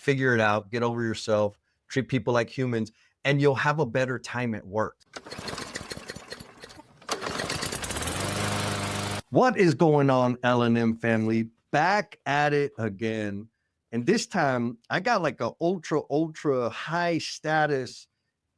figure it out, get over yourself, treat people like humans, and you'll have a better time at work. What is going on, L&M family? Back at it again. And this time I got like a ultra high status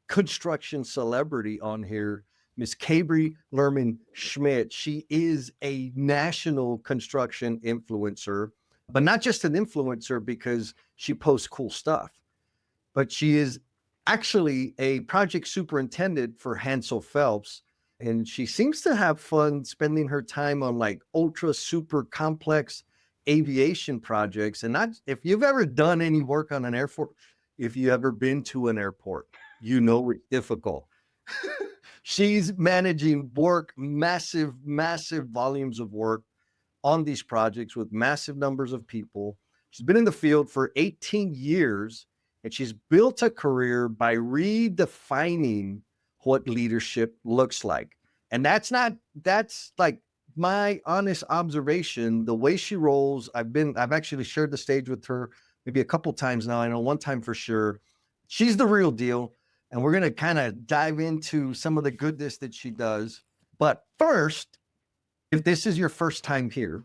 construction celebrity on here, Miss Kabri Luhrman Schmid. She is a national construction influencer, but not just an influencer because she posts cool stuff, but she is actually a project superintendent for Hensel Phelps. And she seems to have fun spending her time on like ultra super complex aviation projects. And not, if you've ever done any work on an airport, if you ever been to an airport, you know it's difficult. She's managing work, massive volumes of work on these projects with massive numbers of people. She's been in the field for 18 years, and she's built a career by redefining what leadership looks like. And that's like my honest observation, the way she rolls. I've actually shared the stage with her maybe a couple times now. I know one time for sure. She's the real deal. And we're going to kind of dive into some of the goodness that she does. But first, if this is your first time here,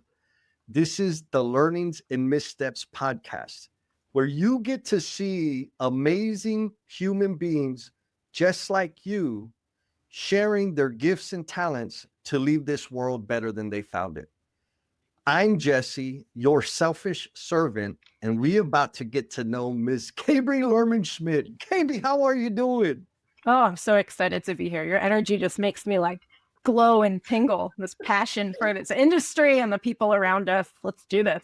this is the Learnings and Missteps podcast, where you get to see amazing human beings just like you sharing their gifts and talents to leave this world better than they found it. I'm Jesse, your selfish servant, and we're about to get to know Miss Kabri Luhrman Schmid. Kabri, how are you doing? Oh, I'm so excited to be here. Your energy just makes me like glow and tingle, this passion for this industry and the people around us. Let's do this.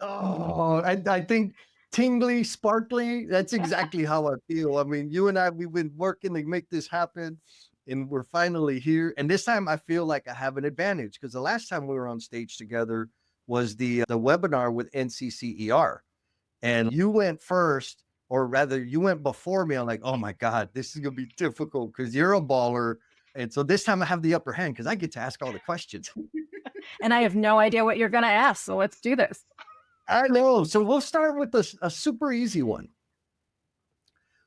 Oh, I think tingly, sparkly, that's exactly how I feel. I mean, you and I, we've been working to make this happen, and we're finally here. And this time I feel like I have an advantage because the last time we were on stage together was the webinar with NCCER. And you went first, or rather you went before me. I'm like, oh my God, this is going to be difficult because you're a baller. And so this time I have the upper hand because I get to ask all the questions. And I have no idea what you're going to ask. So let's do this. I know. So we'll start with a super easy one.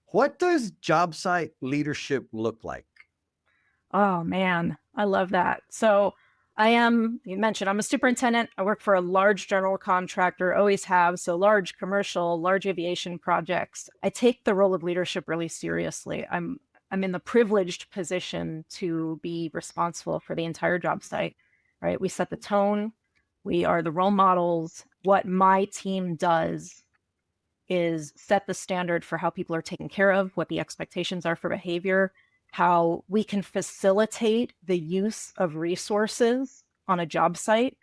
What does job site leadership look like? Oh man, I love that. So you mentioned, I'm a superintendent. I work for a large general contractor, always have. So large commercial, large aviation projects. I take the role of leadership really seriously. I'm in the privileged position to be responsible for the entire job site, right? We set the tone. We are the role models. What my team does is set the standard for how people are taken care of, what the expectations are for behavior, how we can facilitate the use of resources on a job site.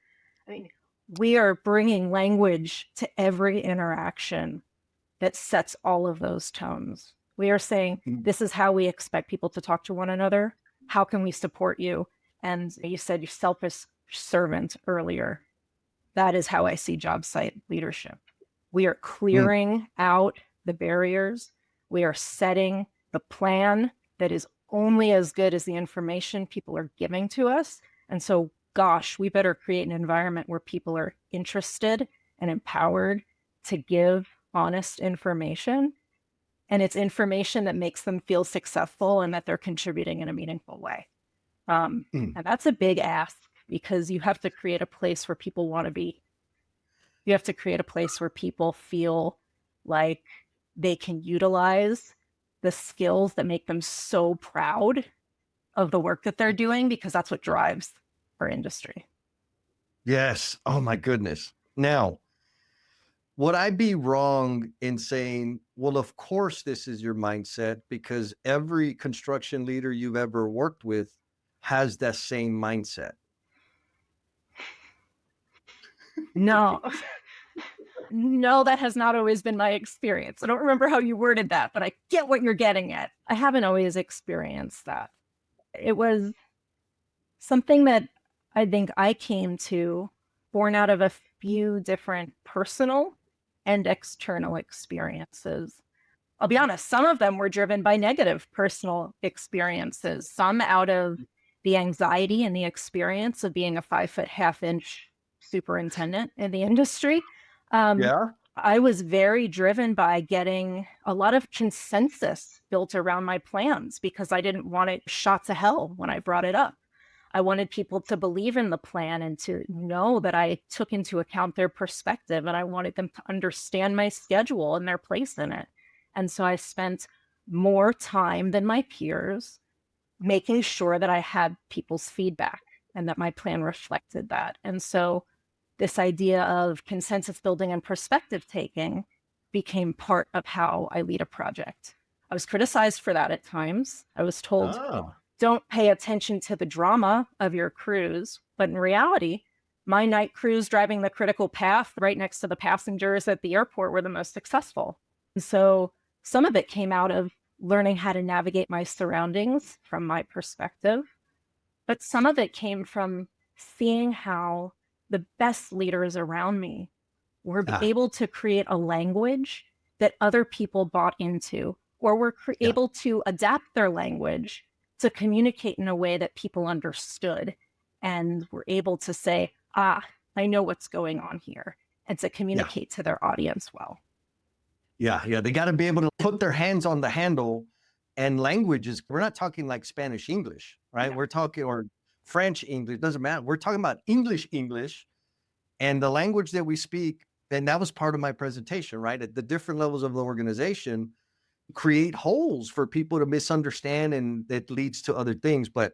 I mean, we are bringing language to every interaction that sets all of those tones. We are saying, this is how we expect people to talk to one another. How can we support you? And you said you selfish servant earlier. That is how I see job site leadership. We are clearing out the barriers. We are setting the plan that is only as good as the information people are giving to us. And so, gosh, we better create an environment where people are interested and empowered to give honest information. And it's information that makes them feel successful and that they're contributing in a meaningful way. And that's a big ask because you have to create a place where people want to be. You have to create a place where people feel like they can utilize the skills that make them so proud of the work that they're doing, because that's what drives our industry. Yes. Oh my goodness. Now, would I be wrong in saying, well, of course, this is your mindset because every construction leader you've ever worked with has that same mindset? No. No, that has not always been my experience. I don't remember how you worded that, but I get what you're getting at. I haven't always experienced that. It was something that I think I came to born out of a few different personal and external experiences. I'll be honest, some of them were driven by negative personal experiences, some out of the anxiety and the experience of being a 5'1.5" superintendent in the industry. Yeah. I was very driven by getting a lot of consensus built around my plans because I didn't want it shot to hell when I brought it up. I wanted people to believe in the plan and to know that I took into account their perspective, and I wanted them to understand my schedule and their place in it. And so I spent more time than my peers making sure that I had people's feedback and that my plan reflected that. And so this idea of consensus building and perspective taking became part of how I lead a project. I was criticized for that at times. I was told, Oh, don't pay attention to the drama of your cruise. But in reality, my night cruise driving the critical path right next to the passengers at the airport were the most successful. And so some of it came out of learning how to navigate my surroundings from my perspective, but some of it came from seeing how the best leaders around me were ah, able to create a language that other people bought into, or were yeah, able to adapt their language to communicate in a way that people understood and were able to say, ah, I know what's going on here, and to yeah, communicate to their audience well. yeah, yeah. They got to be able to put their hands on the handle. And languages, we're not talking like Spanish English, right? Yeah. We're talking, or French English, doesn't matter. We're talking about English English and the language that we speak. And that was part of my presentation, right? At the different levels of the organization, create holes for people to misunderstand, and that leads to other things. But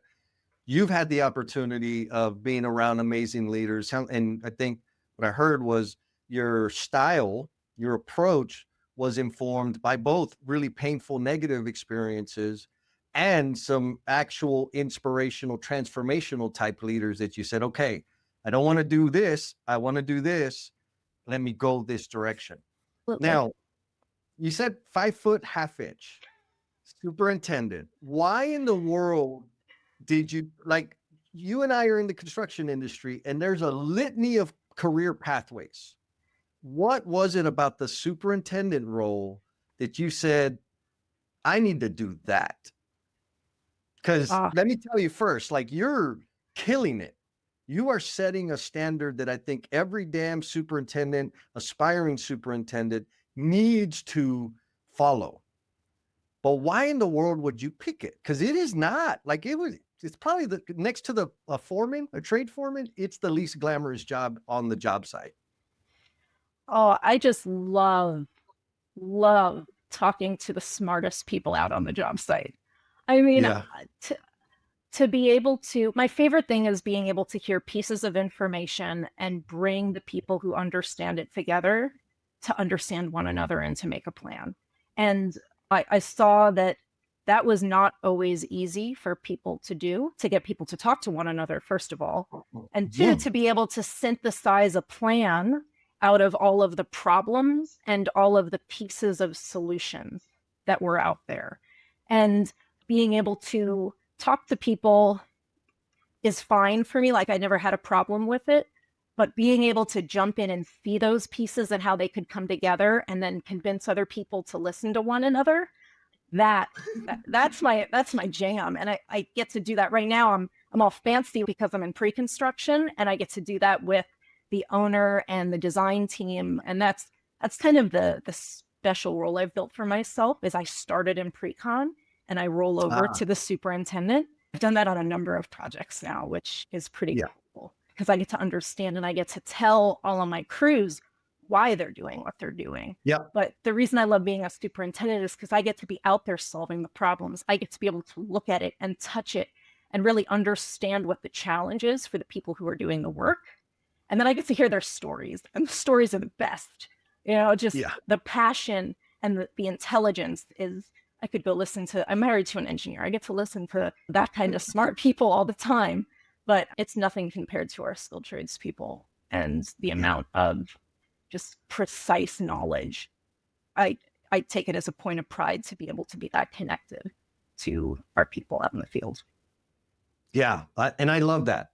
you've had the opportunity of being around amazing leaders. And I think what I heard was your style, your approach was informed by both really painful negative experiences and some actual inspirational, transformational type leaders that you said, okay, I don't want to do this. I want to do this. Let me go this direction. Absolutely. Now, you said 5 foot half inch superintendent. Why in the world did you like, you and I are in the construction industry and there's a litany of career pathways. What was it about the superintendent role that you said, I need to do that? Because Ah, let me tell you first, like, you're killing it. You are setting a standard that I think every damn superintendent, aspiring superintendent needs to follow. But why in the world would you pick it? Because it is not like it was. It's probably the next to the a foreman, a trade foreman. It's the least glamorous job on the job site. oh, I just love talking to the smartest people out on the job site. I mean, Yeah. to, to be able to, my favorite thing is being able to hear pieces of information and bring the people who understand it together to understand one another and to make a plan. And I saw that that was not always easy for people to do, to get people to talk to one another, first of all. And two, Mm. to be able to synthesize a plan out of all of the problems and all of the pieces of solutions that were out there. And being able to talk to people is fine for me. Like, I never had a problem with it. But being able to jump in and see those pieces and how they could come together and then convince other people to listen to one another, that, that's my jam. And I get to do that right now. I'm all fancy because I'm in pre-construction, and I get to do that with the owner and the design team. And that's kind of the special role I've built for myself. Is I started in pre-con and I roll over Ah, to the superintendent. I've done that on a number of projects now, which is pretty yeah. cool because I get to understand and I get to tell all of my crews why they're doing what they're doing. Yeah. But the reason I love being a superintendent is because I get to be out there solving the problems. I get to be able to look at it and touch it and really understand what the challenge is for the people who are doing the work. And then I get to hear their stories, and the stories are the best. Just Yeah. the passion and the intelligence is. I could go listen to, I'm married to an engineer. I get to listen to that kind of smart people all the time, but it's nothing compared to our skilled trades people and the Yeah. amount of just precise knowledge. I I take it as a point of pride to be able to be that connected to our people out in the field. Yeah. And I love that.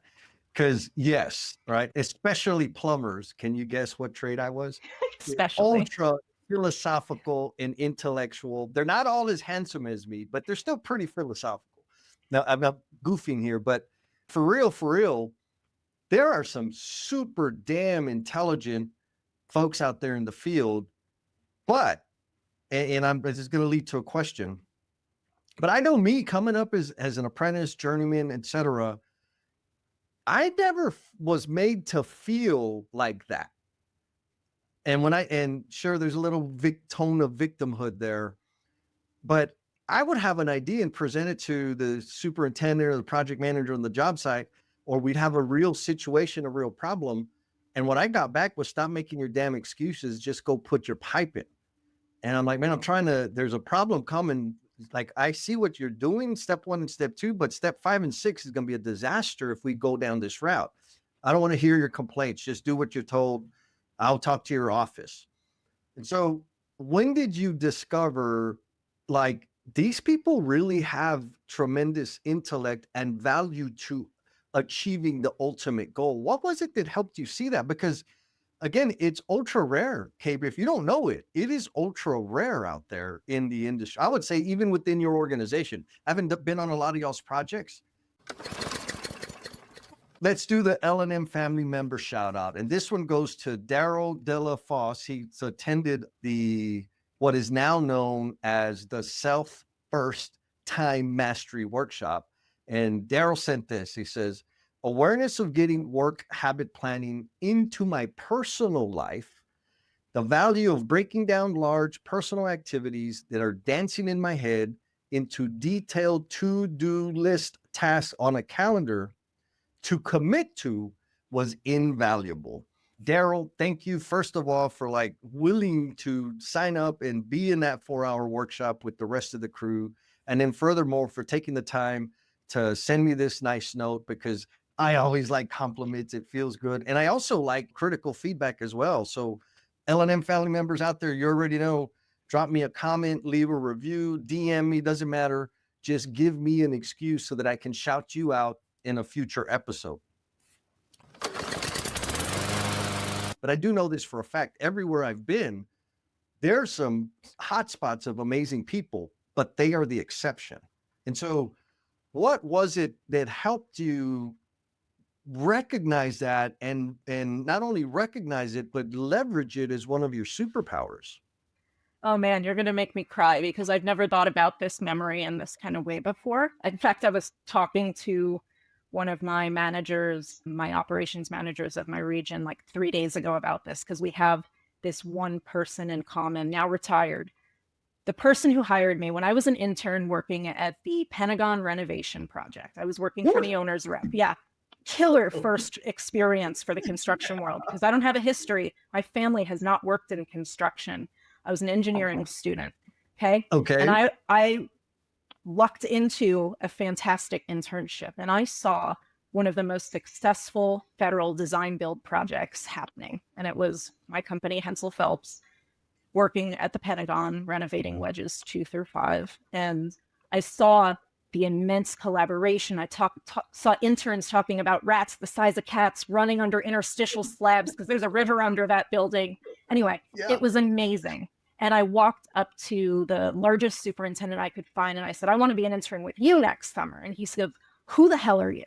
Because, yes, right. Especially plumbers. Can you guess what trade I was? They're Especially. ultra philosophical and intellectual. They're not all as handsome as me, but they're still pretty philosophical. Now, I'm not goofing here, but for real, there are some super damn intelligent folks out there in the field. But, and this is going to lead to a question, but I know me coming up as an apprentice, journeyman, etc., I never was made to feel like that. And sure, there's a little tone of victimhood there, but I would have an idea and present it to the superintendent or the project manager on the job site, or we'd have a real situation, a real problem. And what I got back was, stop making your damn excuses, just go put your pipe in. And I'm like, man, there's a problem coming. Like, I see what you're doing, step 1 and step 2, but step 5 and 6 is going to be a disaster if we go down this route. I don't want to hear your complaints. Just do what you're told. I'll talk to your office. And so when did you discover, like, these people really have tremendous intellect and value to achieving the ultimate goal? What was it that helped you see that? Because again, it's ultra rare, Kabri. If you don't know it, it is ultra rare out there in the industry. I would say even within your organization. I haven't been on a lot of y'all's projects. Let's do the L&M family member shout out. And this one goes to Daryl Della Foss. He's attended what is now known as the Self-First Time Mastery Workshop. And Daryl sent this. He says, awareness of getting work habit planning into my personal life, the value of breaking down large personal activities that are dancing in my head into detailed to-do list tasks on a calendar to commit to was invaluable. Daryl, thank you, first of all, for like willing to sign up and be in that 4-hour workshop with the rest of the crew. And then furthermore, for taking the time to send me this nice note, because I always like compliments. It feels good. And I also like critical feedback as well. So L&M family members out there, you already know, drop me a comment, leave a review, DM me, doesn't matter. Just give me an excuse so that I can shout you out in a future episode. But I do know this for a fact. Everywhere I've been, there's some hotspots of amazing people, but they are the exception. And so what was it that helped you recognize that and not only recognize it, but leverage it as one of your superpowers? Oh man, you're going to make me cry because I've never thought about this memory in this kind of way before. In fact, I was talking to one of my managers, my operations managers of my region, like 3 days ago about this, because we have this one person in common, now retired. The person who hired me when I was an intern working at the Pentagon renovation project. I was working for the owner's rep. Yeah. Killer first experience for the construction world because I don't have a history. My family has not worked in construction. I was an engineering student. Okay. And I lucked into a fantastic internship, and I saw one of the most successful federal design build projects happening. And it was my company, Hensel Phelps, working at the Pentagon, renovating wedges 2 through 5. And I saw the immense collaboration. I saw interns talking about rats the size of cats running under interstitial slabs because there's a river under that building. Anyway, It was amazing. And I walked up to the largest superintendent I could find, and I said, I want to be an intern with you next summer. And he said, who the hell are you?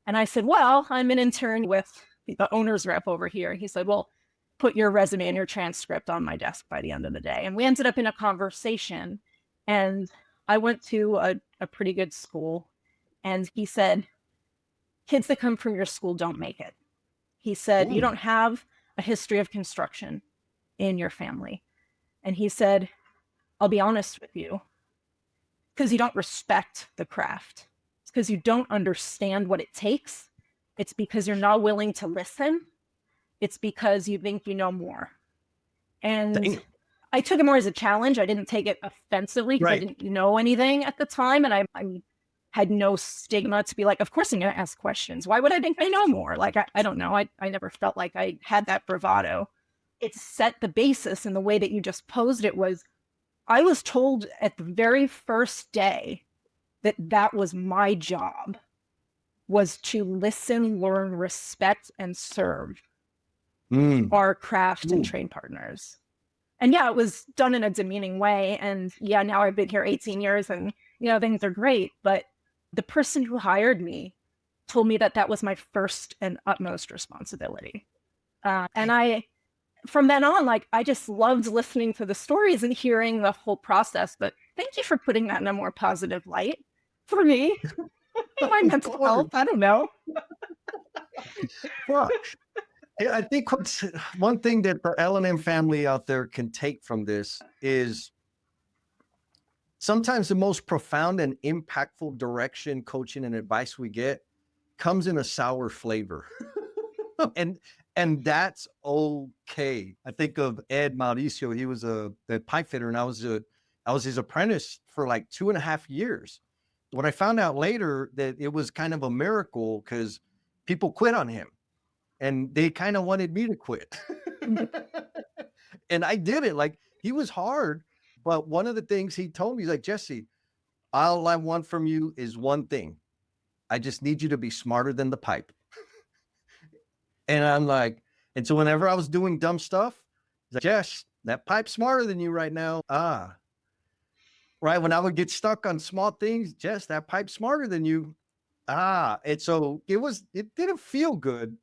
And I said, well, I'm an intern with the owner's rep over here. And he said, well, put your resume and your transcript on my desk by the end of the day. And we ended up in a conversation, and I went to a pretty good school. And he said, kids that come from your school don't make it. He said, you don't have a history of construction in your family. And he said, I'll be honest with you, because you don't respect the craft. It's because you don't understand what it takes. It's because you're not willing to listen. It's because you think you know more. And I took it more as a challenge. I didn't take it offensively because I didn't know anything at the time. And I had no stigma to be like, of course I'm going to ask questions. Why would I think I know more? Like, I don't know. I never felt like I had that bravado. It set the basis in the way that you just posed it. Was I was told at the very first day that was my job, was to listen, learn, respect, and serve our craft and trade partners. And yeah, it was done in a demeaning way. And yeah, now I've been here 18 years and, things are great. But the person who hired me told me that was my first and utmost responsibility. And from then on, like, I just loved listening to the stories and hearing the whole process. But thank you for putting that in a more positive light for me, my Of mental course. health. I don't know. Well, I think what's one thing that the L&M family out there can take from this is sometimes the most profound and impactful direction, coaching, and advice we get comes in a sour flavor. and and that's okay. I think of Ed Mauricio. He was the pipe fitter, and I was his apprentice for like 2.5 years. When I found out later that it was kind of a miracle because people quit on him and they kind of wanted me to quit. And I did it. Like, he was hard, but one of the things he told me, he's like, Jesse, all I want from you is one thing. I just need you to be smarter than the pipe. And I'm like, and so whenever I was doing dumb stuff, he's like, Jess, that pipe's smarter than you right now. Ah, right. When I would get stuck on small things, Jess, that pipe's smarter than you. Ah, and so it didn't feel good,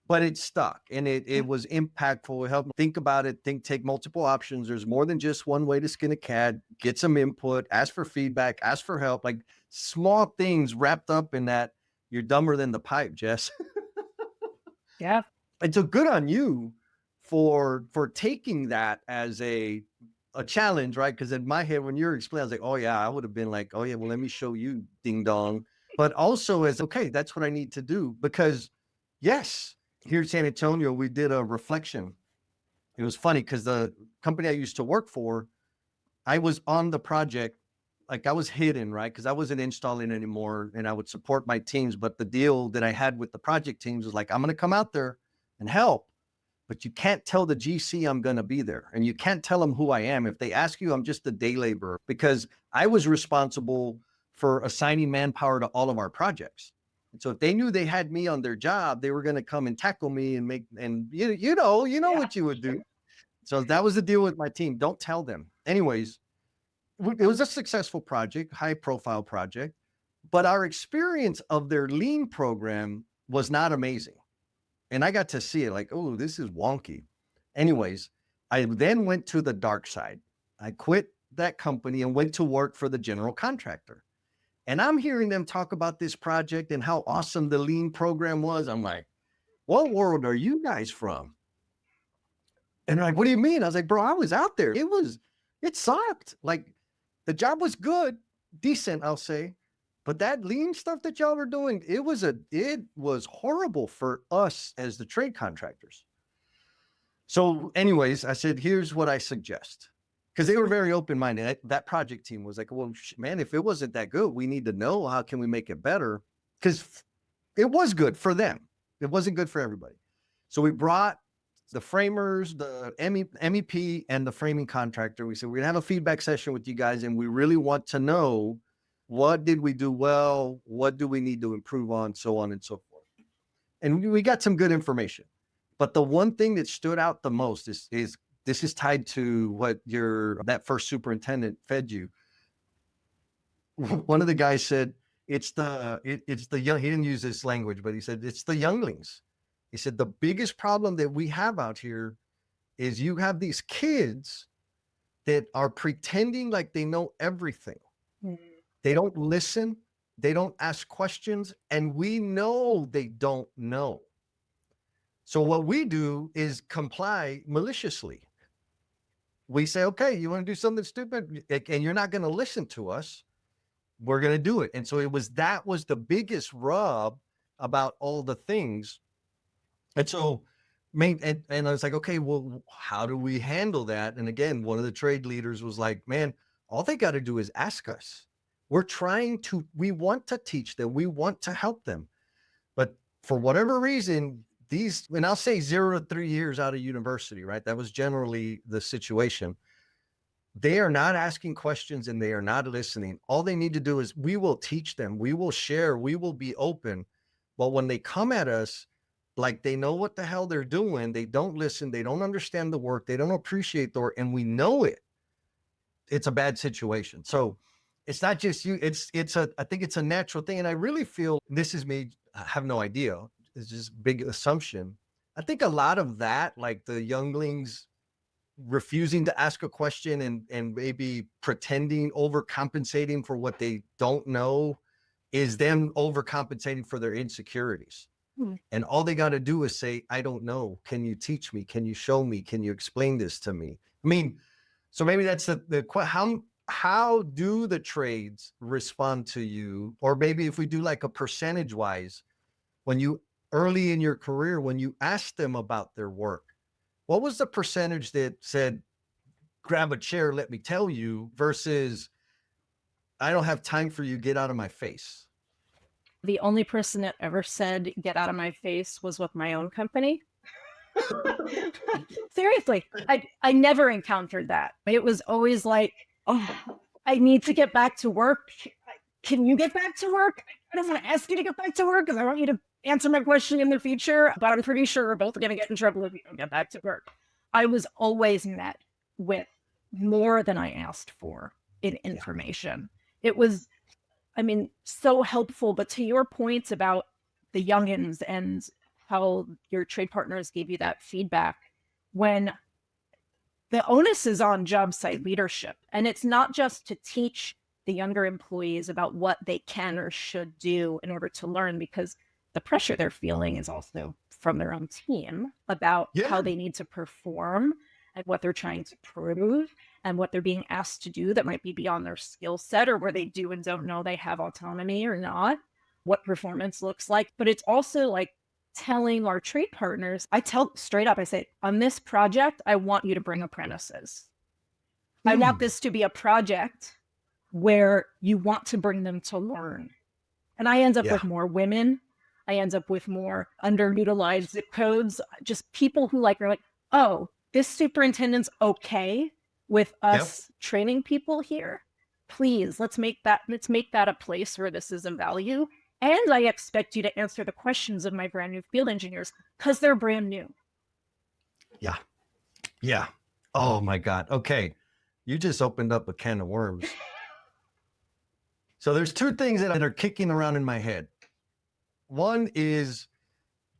but it stuck and it was impactful. It helped me think about it, take multiple options. There's more than just one way to skin a cat. Get some input, ask for feedback, ask for help, like small things wrapped up in that. You're dumber than the pipe, Jess. Yeah. And so good on you for taking that as a challenge, right? Because in my head, when you're explaining, I was like, oh yeah, I would have been like, oh yeah, well, let me show you, ding dong. But also as okay, that's what I need to do. Because yes, here in San Antonio, we did a reflection. It was funny because the company I used to work for, I was on the project, like I was hidden, right? Because I wasn't installing anymore and I would support my teams. But the deal that I had with the project teams was like, I'm going to come out there and help, but you can't tell the GC I'm going to be there. And you can't tell them who I am. If they ask you, I'm just a day laborer because I was responsible for assigning manpower to all of our projects. And so if they knew they had me on their job, they were going to come and tackle me and you know Yeah. what you would do. So that was the deal with my team. Don't tell them. Anyways, it was a successful project, high profile project, but our experience of their lean program was not amazing. And I got to see it like, oh, this is wonky. Anyways, I then went to the dark side. I quit that company and went to work for the general contractor. And I'm hearing them talk about this project and how awesome the lean program was. I'm like, what world are you guys from? And they're like, what do you mean? I was like, bro, I was out there. It sucked. Like the job was good, decent, I'll say. But that lean stuff that y'all were doing, it was horrible for us as the trade contractors. So, anyways, I said, here's what I suggest. Because they were very open-minded. That project team was like, well, man, if it wasn't that good, we need to know how can we make it better? Because it was good for them. It wasn't good for everybody. So we brought the framers, the MEP, and the framing contractor. We said, we're going to have a feedback session with you guys, and we really want to know what did we do well? What do we need to improve on? So on and so forth. And we got some good information. But the one thing that stood out the most is this is tied to what that first superintendent fed you. One of the guys said, it's the young, he didn't use this language, but he said, it's the younglings. He said, the biggest problem that we have out here is you have these kids that are pretending like they know everything. Mm. They don't listen. They don't ask questions. And we know they don't know. So what we do is comply maliciously. We say, okay, you want to do something stupid and you're not going to listen to us. We're going to do it. And so that was the biggest rub about all the things. And so, and I was like, okay, well, how do we handle that? And again, one of the trade leaders was like, man, all they got to do is ask us. We want to teach them. We want to help them. But for whatever reason, and I'll say 0 to 3 years out of university, right? That was generally the situation. They are not asking questions and they are not listening. All they need to do is we will teach them, we will share, we will be open. But when they come at us, like they know what the hell they're doing, they don't listen, they don't understand the work, they don't appreciate the work, and we know it. It's a bad situation. So it's not just you, I think it's a natural thing. And I really feel this is me, I have no idea. It's just big assumption. I think a lot of that, like the younglings refusing to ask a question and maybe pretending, overcompensating for what they don't know, is them overcompensating for their insecurities. Hmm. And all they got to do is say, I don't know. Can you teach me? Can you show me? Can you explain this to me? I mean, so maybe that's how do the trades respond to you? Or maybe if we do like a percentage wise, when you early in your career, when you asked them about their work, what was the percentage that said, grab a chair, let me tell you, versus I don't have time for you, get out of my face? The only person that ever said, get out of my face, was with my own company. Seriously, I never encountered that. It was always like, oh, I need to get back to work. Can you get back to work? I don't want to ask you to get back to work because I want you to answer my question in the future, but I'm pretty sure we're both going to get in trouble if you don't get back to work. I was always met with more than I asked for in information. It was, I mean, so helpful. But to your points about the youngins and how your trade partners gave you that feedback, when the onus is on job site leadership, and it's not just to teach the younger employees about what they can or should do in order to learn, because the pressure they're feeling is also from their own team about how Yeah. they need to perform and what they're trying to prove and what they're being asked to do that might be beyond their skill set, or where they do and don't know they have autonomy or not, what performance looks like. But it's also like telling our trade partners, I tell straight up, I say, on this project, I want you to bring apprentices. I want this to be a project where you want to bring them to learn. And I end up Yeah. with more women. I end up with more underutilized zip codes, just people who are like, oh, this superintendent's okay with us training people here. Please, let's make that a place where this is a value. And I expect you to answer the questions of my brand new field engineers because they're brand new. Yeah. Yeah. Oh my God. Okay. You just opened up a can of worms. So there's two things that are kicking around in my head. One is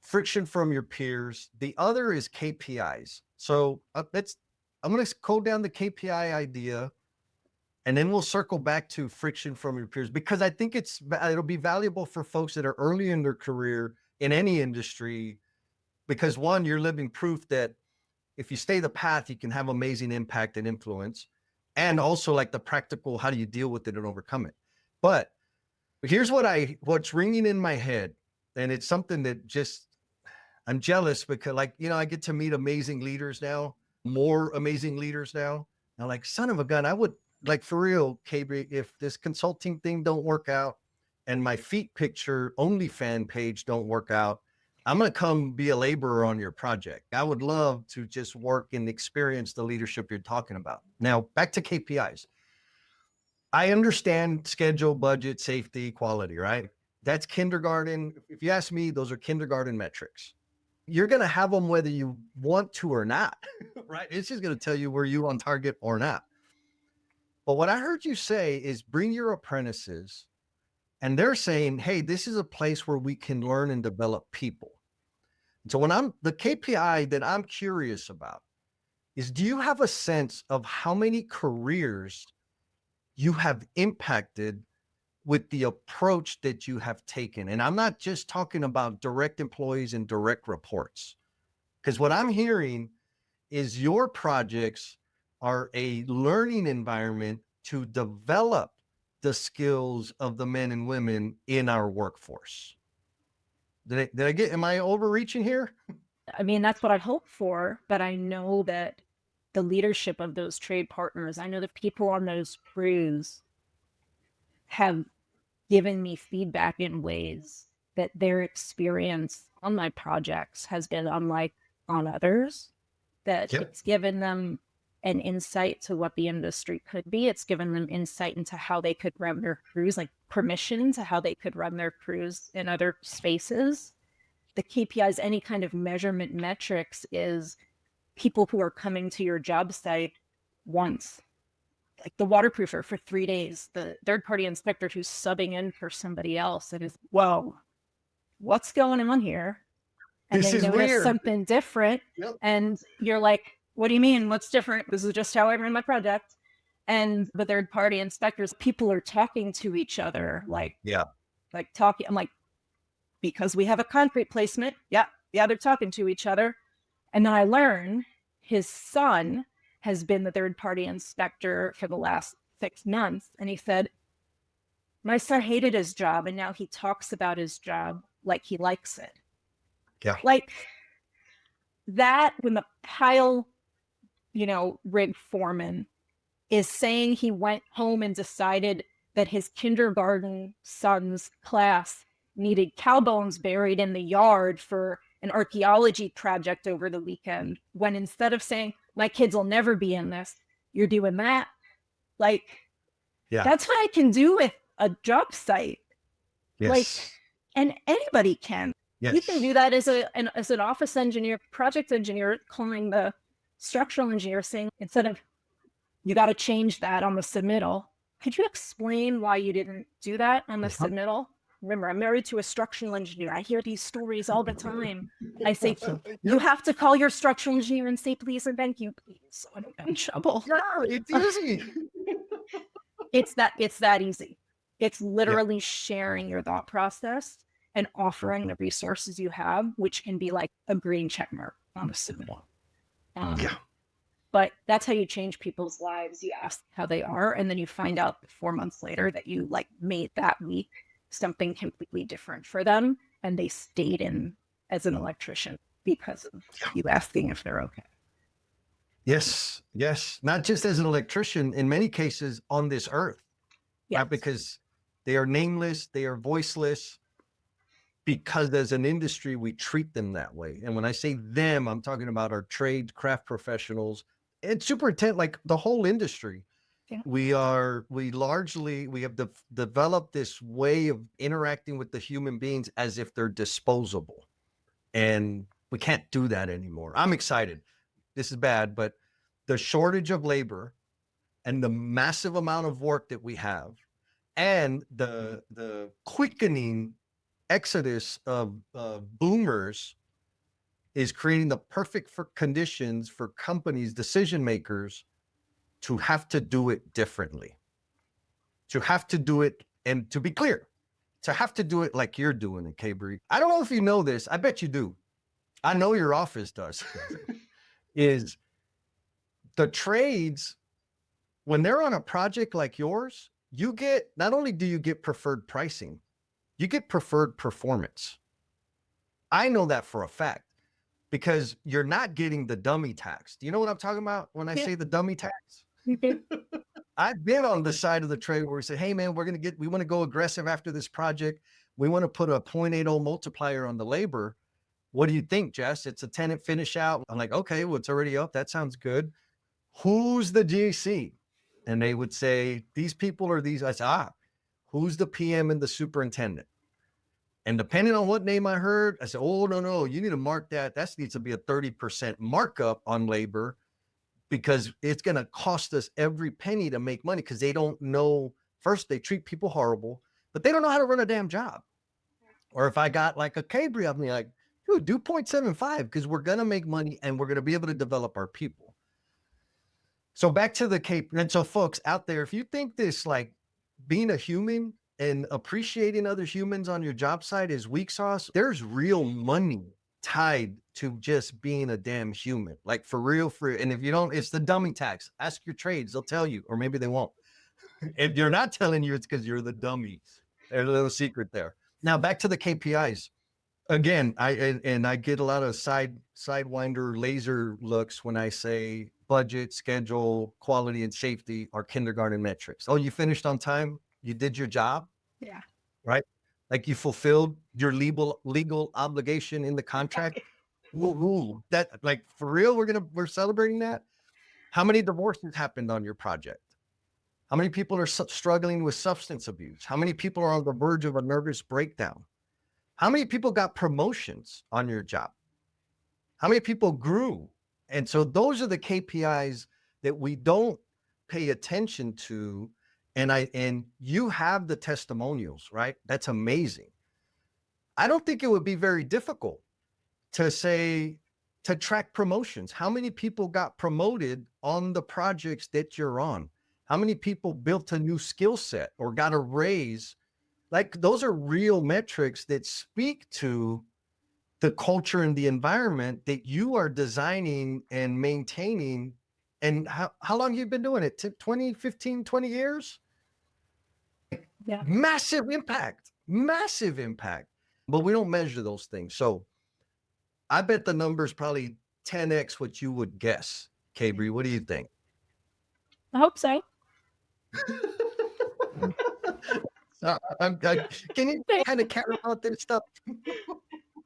friction from your peers. The other is KPIs. So I'm going to go down the KPI idea, and then we'll circle back to friction from your peers, because I think it'll be valuable for folks that are early in their career in any industry, because one, you're living proof that if you stay the path, you can have amazing impact and influence. And also like the practical, how do you deal with it and overcome it? But here's what's ringing in my head. And it's something that I'm jealous because I get to meet amazing leaders now, more amazing leaders now. I'm like, son of a gun, I would like, for real, Kabri, if this consulting thing don't work out and my feet picture OnlyFans page don't work out, I'm going to come be a laborer on your project. I would love to just work and experience the leadership you're talking about. Now, back to KPIs. I understand schedule, budget, safety, quality, right? That's kindergarten. If you ask me, those are kindergarten metrics. You're going to have them whether you want to or not, right? It's just going to tell you were you on target or not. But what I heard you say is bring your apprentices, and they're saying, hey, this is a place where we can learn and develop people. So the KPI that I'm curious about is, do you have a sense of how many careers you have impacted with the approach that you have taken? And I'm not just talking about direct employees and direct reports, because what I'm hearing is your projects are a learning environment to develop the skills of the men and women in our workforce. Am I overreaching here? I mean, that's what I hope for, but I know that the leadership of those trade partners, I know the people on those crews have given me feedback in ways that their experience on my projects has been unlike on others, that Yep. it's given them an insight to what the industry could be. It's given them insight into how they could run their crews, like permission to how they could run their crews in other spaces. The KPIs, any kind of measurement metrics, is people who are coming to your job site once, like the waterproofer for 3 days, the third-party inspector who's subbing in for somebody else. And is, whoa, what's going on here? and This they is notice weird. something different. Yep. And you're like, what do you mean? What's different? This is just how I ran my project. And the third party inspectors, people are talking to each other, like talking. I'm like, because we have a concrete placement. Yeah, they're talking to each other. And then I learn his son has been the third party inspector for the last 6 months. And he said, my son hated his job, and now he talks about his job like he likes it. Yeah. Like that, when the pile, rig foreman is saying he went home and decided that his kindergarten son's class needed cow bones buried in the yard for an archaeology project over the weekend, when instead of saying, my kids will never be in this, you're doing that. Like, that's what I can do with a job site. Yes. Like, and anybody can. Yes. You can do that as an office engineer, project engineer, calling the structural engineer, saying, instead of, you got to change that on the submittal, could you explain why you didn't do that on the submittal? Remember, I'm married to a structural engineer. I hear these stories all the time. I say, you have to call your structural engineer and say, please and thank you, please, so I don't get in trouble. Yeah, it's easy. It's that easy. It's literally sharing your thought process and offering the resources you have, which can be like a green check mark on a submittal. But that's how you change people's lives. You ask how they are, and then you find out 4 months later that you made that week something completely different for them, and they stayed in as an electrician because of you asking if they're okay. Yes. Not just as an electrician, in many cases on this earth, right? Because they are nameless, they are voiceless, because as an industry, we treat them that way. And when I say them, I'm talking about our trade craft professionals and superintendent, like the whole industry. Yeah. We have developed this way of interacting with the human beings as if they're disposable. And we can't do that anymore. I'm excited. This is bad, but the shortage of labor and the massive amount of work that we have, and the quickening exodus of boomers is creating the perfect conditions for companies, decision makers, to have to do it differently, to have to do it, and to be clear, to have to do it like you're doing it, Kabri. I don't know if you know this. I bet you do. I know your office does. Is the trades, when they're on a project like yours, you get, not only do you get preferred pricing, you get preferred performance. I know that for a fact, because you're not getting the dummy tax. Do you know what I'm talking about when I say the dummy tax? I've been on the side of the trade where we say, hey man, we want to go aggressive after this project. We want to put a 0.80 multiplier on the labor. What do you think, Jess? It's a tenant finish out. I'm like, okay, well, it's already up. That sounds good. Who's the GC? And they would say, these people are these. I said, who's the PM and the superintendent? And depending on what name I heard, I said, oh, no, you need to mark that. That needs to be a 30% markup on labor, because it's going to cost us every penny to make money, because they don't know. First, they treat people horrible, but they don't know how to run a damn job. Or if I got like a Kabri, I'm like, dude, do 0.75, because we're going to make money and we're going to be able to develop our people. So back to the Cape. And so folks out there, if you think this, like being a human and appreciating other humans on your job site is weak sauce, there's real money tied to just being a damn human, like for real. And if you don't, it's the dummy tax. Ask your trades, they'll tell you, or maybe they won't. If you're not telling you, it's because you're the dummy. There's a little secret there. Now back to the KPIs. Again, I get a lot of sidewinder laser looks when I say budget, schedule, quality, and safety are kindergarten metrics. Oh, you finished on time? You did your job? Yeah. Right? Like you fulfilled your legal obligation in the contract. Ooh, that, like, for real, we're celebrating that. How many divorces happened on your project? How many people are struggling with substance abuse? How many people are on the verge of a nervous breakdown? How many people got promotions on your job? How many people grew? And so those are the KPIs that we don't pay attention to. And you have the testimonials, right? That's amazing. I don't think it would be very difficult to say, to track promotions. How many people got promoted on the projects that you're on? How many people built a new skill set or got a raise? Like those are real metrics that speak to the culture and the environment that you are designing and maintaining. And how long you've been doing it? 20, 15, 20 years? Yeah. Massive impact, massive impact. But we don't measure those things. So I bet the number's probably 10x what you would guess. Kabri, what do you think? I hope so. Can you kind of care about this stuff?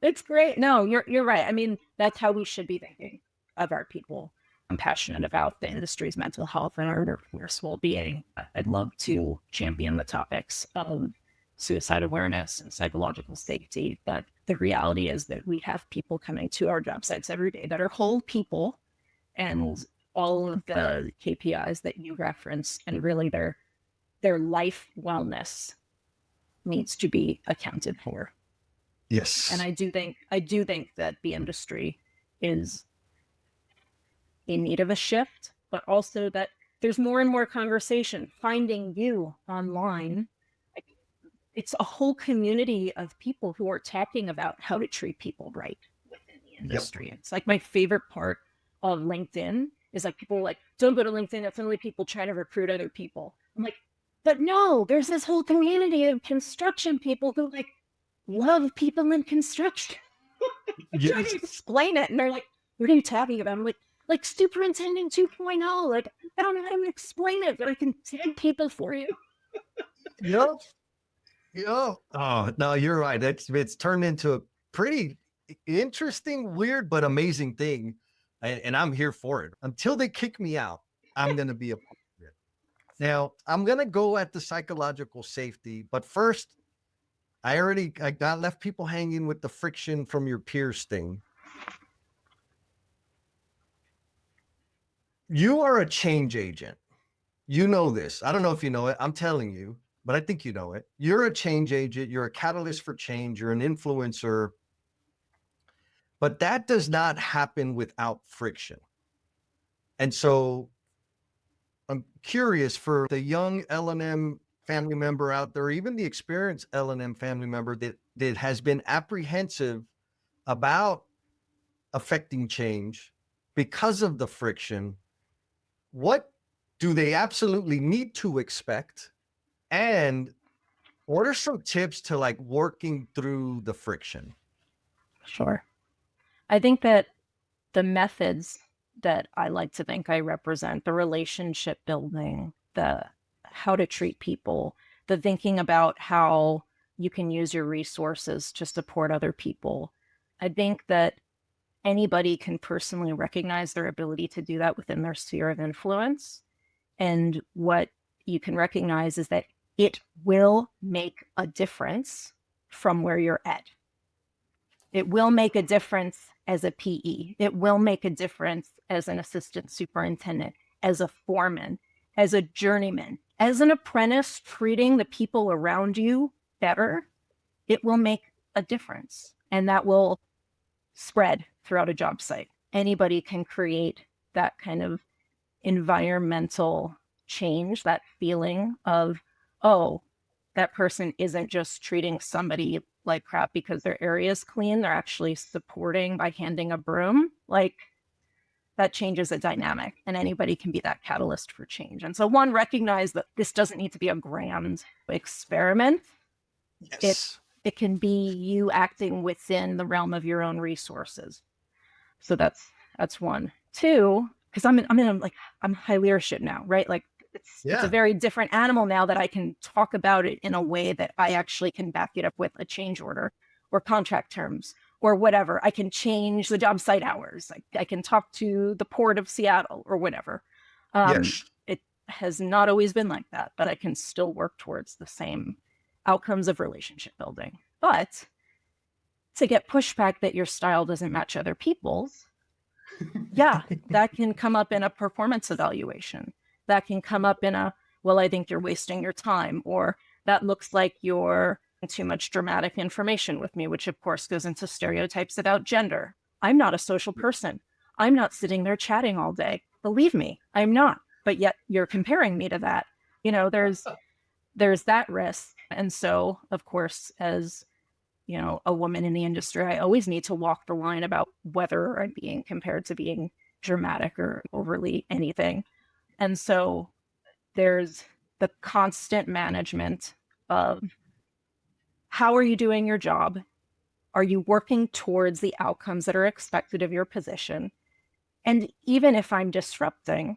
It's great. No, you're right. I mean, that's how we should be thinking of our people. I'm passionate about the industry's mental health and our workforce well-being. I'd love to champion the topics of suicide awareness and psychological safety. But the reality is that we have people coming to our job sites every day that are whole people, and all of the KPIs that you reference and really their life wellness needs to be accounted for. Yes. And I do think that the industry is in need of a shift, but also that there's more and more conversation. Finding you online, it's a whole community of people who are talking about how to treat people right within the industry. Yep. It's like my favorite part of LinkedIn is like people like, don't go to LinkedIn, that's only people trying to recruit other people. I'm like, but no, there's this whole community of construction people who like love people in construction. Yes. Trying to explain it, and they're like, what are you talking about? I'm like superintendent 2.0. Like, I don't know how to explain it, but I can tag people for you. Yep. Yep. Oh, no, you're right. It's turned into a pretty interesting, weird, but amazing thing. And I'm here for it. Until they kick me out, I'm going to be a part of it. Now, I'm going to go at the psychological safety, but first, I got left people hanging with the friction from your peers thing. You are a change agent. You know this. I don't know if you know it. I'm telling you, but I think you know it. You're a change agent. You're a catalyst for change. You're an influencer. But that does not happen without friction. And so I'm curious for the young L&M family member out there, even the experienced L&M family member that has been apprehensive about affecting change because of the friction. What do they absolutely need to expect? And what are some tips to like working through the friction? Sure. I think that the methods that I like to think I represent, the relationship building, the how to treat people, the thinking about how you can use your resources to support other people. I think that anybody can personally recognize their ability to do that within their sphere of influence. And what you can recognize is that it will make a difference from where you're at. It will make a difference as a PE. It will make a difference as an assistant superintendent, as a foreman, as a journeyman, as an apprentice, treating the people around you better. It will make a difference, and that will spread throughout a job site. Anybody can create that kind of environmental change, that feeling of, oh, that person isn't just treating somebody like crap because their area is clean. They're actually supporting by handing a broom. Like, that changes the dynamic, and anybody can be that catalyst for change. And so one, recognize that this doesn't need to be a grand experiment. Yes. It can be you acting within the realm of your own resources. So that's one. Two, because I'm high leadership now, right? Like it's a very different animal now that I can talk about it in a way that I actually can back it up with a change order or contract terms or whatever. I can change the job site hours. I can talk to the Port of Seattle or whatever. Yes. It has not always been like that, but I can still work towards the same outcomes of relationship building. But to get pushback that your style doesn't match other people's, yeah, that can come up in a performance evaluation. That can come up in a, well, I think you're wasting your time, or that looks like you're too much dramatic information with me, which of course goes into stereotypes about gender. I'm not a social person. I'm not sitting there chatting all day. Believe me, I'm not. But yet you're comparing me to that. There's that risk. And so, of course, as a woman in the industry, I always need to walk the line about whether I'm being compared to being dramatic or overly anything. And so there's the constant management of how are you doing your job? Are you working towards the outcomes that are expected of your position? And even if I'm disrupting,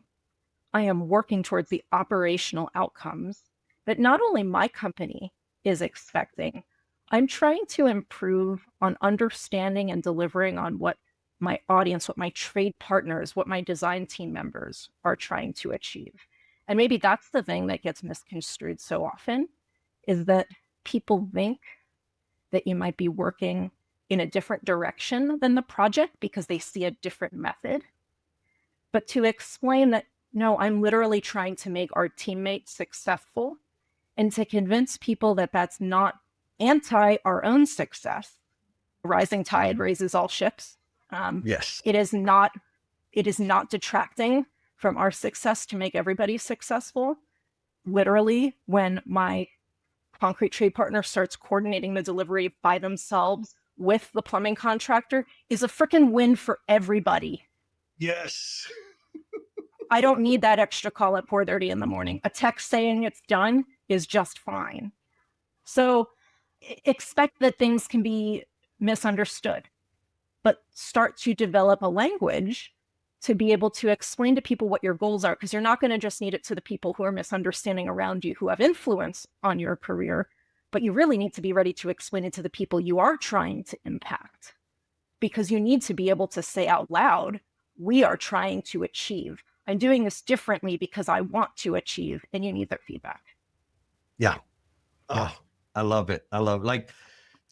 I am working towards the operational outcomes that not only my company is expecting, I'm trying to improve on understanding and delivering on what my audience, what my trade partners, what my design team members are trying to achieve. And maybe that's the thing that gets misconstrued so often is that people think that you might be working in a different direction than the project because they see a different method. But to explain that, no, I'm literally trying to make our teammates successful and to convince people that that's not anti our own success. Rising tide raises all ships. Yes. It is not detracting from our success to make everybody successful. Literally, when my concrete trade partner starts coordinating the delivery by themselves with the plumbing contractor is a freaking win for everybody. Yes. I don't need that extra call at 4:30 in the morning. A text saying it's done is just fine. So expect that things can be misunderstood, but start to develop a language to be able to explain to people what your goals are, because you're not going to just need it to the people who are misunderstanding around you, who have influence on your career, but you really need to be ready to explain it to the people you are trying to impact, because you need to be able to say out loud, we are trying to achieve. I'm doing this differently because I want to achieve, and you need their feedback. Yeah. Oh, I love it. I love it. Like,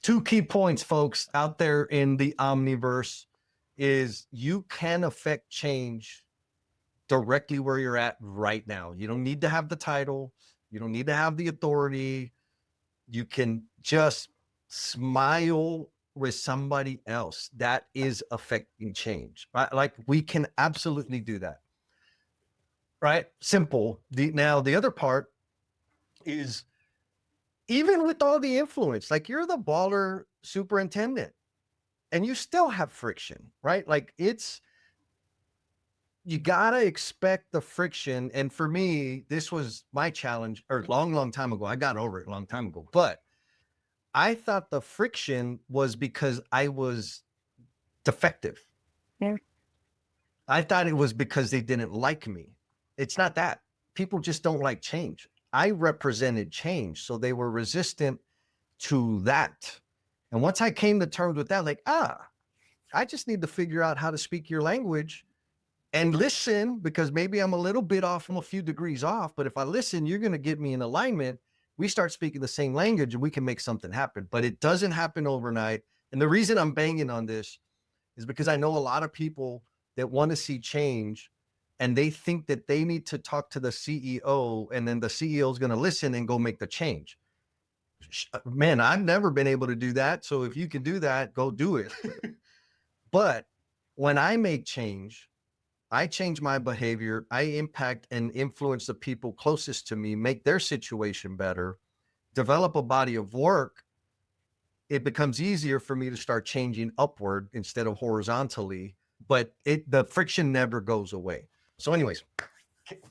two key points, folks, out there in the omniverse is you can affect change directly where you're at right now. You don't need to have the title. You don't need to have the authority. You can just smile with somebody else. That is affecting change, right? Like, we can absolutely do that, right? Simple. Now, the other part is, even with all the influence, like, you're the baller superintendent and you still have friction, right? Like, you gotta expect the friction. And for me, this was my challenge, or long time ago. I got over it a long time ago, but I thought the friction was because I was defective. Yeah. I thought it was because they didn't like me. It's not that. People just don't like change. I represented change, so they were resistant to that. And once I came to terms with that, like, I just need to figure out how to speak your language and listen, because maybe I'm a little bit off, I'm a few degrees off, but if I listen, you're going to get me in alignment. We start speaking the same language and we can make something happen, but it doesn't happen overnight. And the reason I'm banging on this is because I know a lot of people that want to see change and they think that they need to talk to the CEO and then the CEO is going to listen and go make the change. Man, I've never been able to do that. So if you can do that, go do it. But when I make change, I change my behavior, I impact and influence the people closest to me, make their situation better, develop a body of work, it becomes easier for me to start changing upward instead of horizontally, but the friction never goes away. So anyways,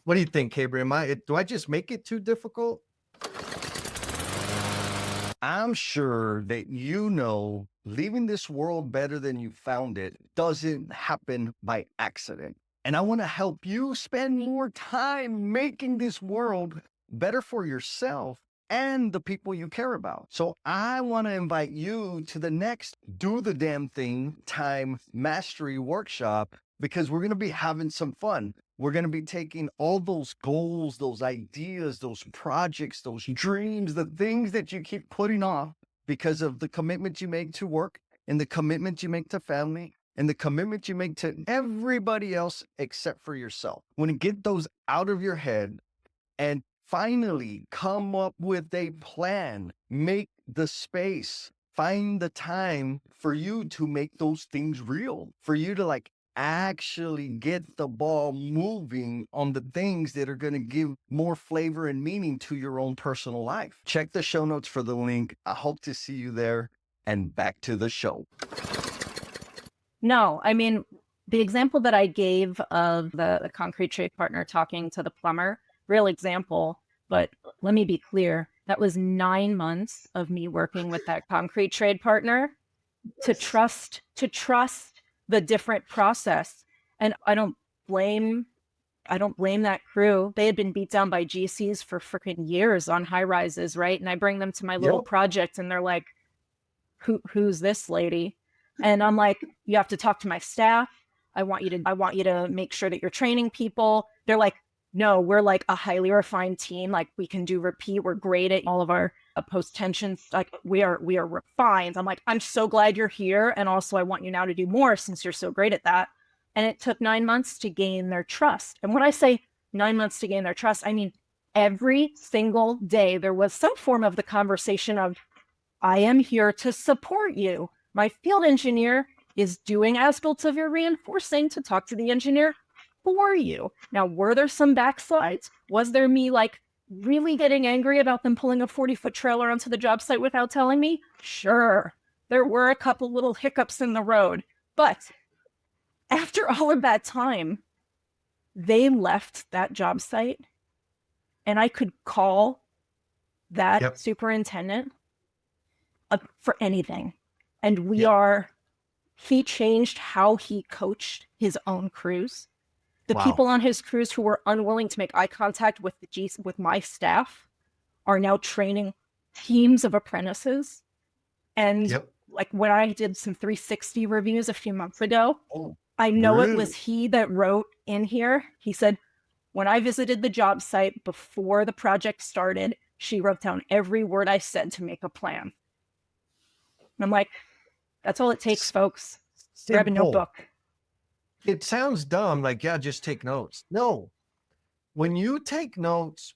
what do you think, Kabri? Do I just make it too difficult? I'm sure that leaving this world better than you found it doesn't happen by accident. And I want to help you spend more time making this world better for yourself and the people you care about. So I want to invite you to the next Do the Damn Thing Time Mastery Workshop, because we're going to be having some fun. We're going to be taking all those goals, those ideas, those projects, those dreams, the things that you keep putting off because of the commitment you make to work and the commitment you make to family and the commitment you make to everybody else except for yourself. When you get those out of your head and finally come up with a plan, make the space find the time for you to make those things real, for you to like actually get the ball moving on the things that are going to give more flavor and meaning to your own personal life. Check the show notes for the link. I hope to see you there. And back to the show. No, I mean, the example that I gave of the concrete trade partner talking to the plumber, real example, but let me be clear. That was 9 months of me working with that concrete trade partner to trust the different process. And I don't blame that crew. They had been beat down by GCs for freaking years on high rises, right? And I bring them to my little project and they're like, who's this lady? And I'm like, you have to talk to my staff. I want you to make sure that you're training people. They're like, no, we're like a highly refined team. Like we can do repeat. We're great at all of our post tensions. Like we are refined. I'm like, I'm so glad you're here. And also I want you now to do more since you're so great at that. And it took 9 months to gain their trust. And when I say 9 months to gain their trust, I mean, every single day there was some form of the conversation of, I am here to support you. My field engineer is doing as-built severe reinforcing to talk to the engineer for you. Now, were there some backslides? Was there me like really getting angry about them pulling a 40-foot trailer onto the job site without telling me? Sure. There were a couple little hiccups in the road. But after all of that time, they left that job site and I could call that superintendent for anything. And he changed how he coached his own crews. The people on his crews who were unwilling to make eye contact with with my staff are now training teams of apprentices. And like when I did some 360 reviews a few months ago, I know it was he that wrote in here. He said, when I visited the job site before the project started, she wrote down every word I said to make a plan. And I'm like, that's all it takes, folks. Grab a notebook. It sounds dumb, like, just take notes. No, when you take notes,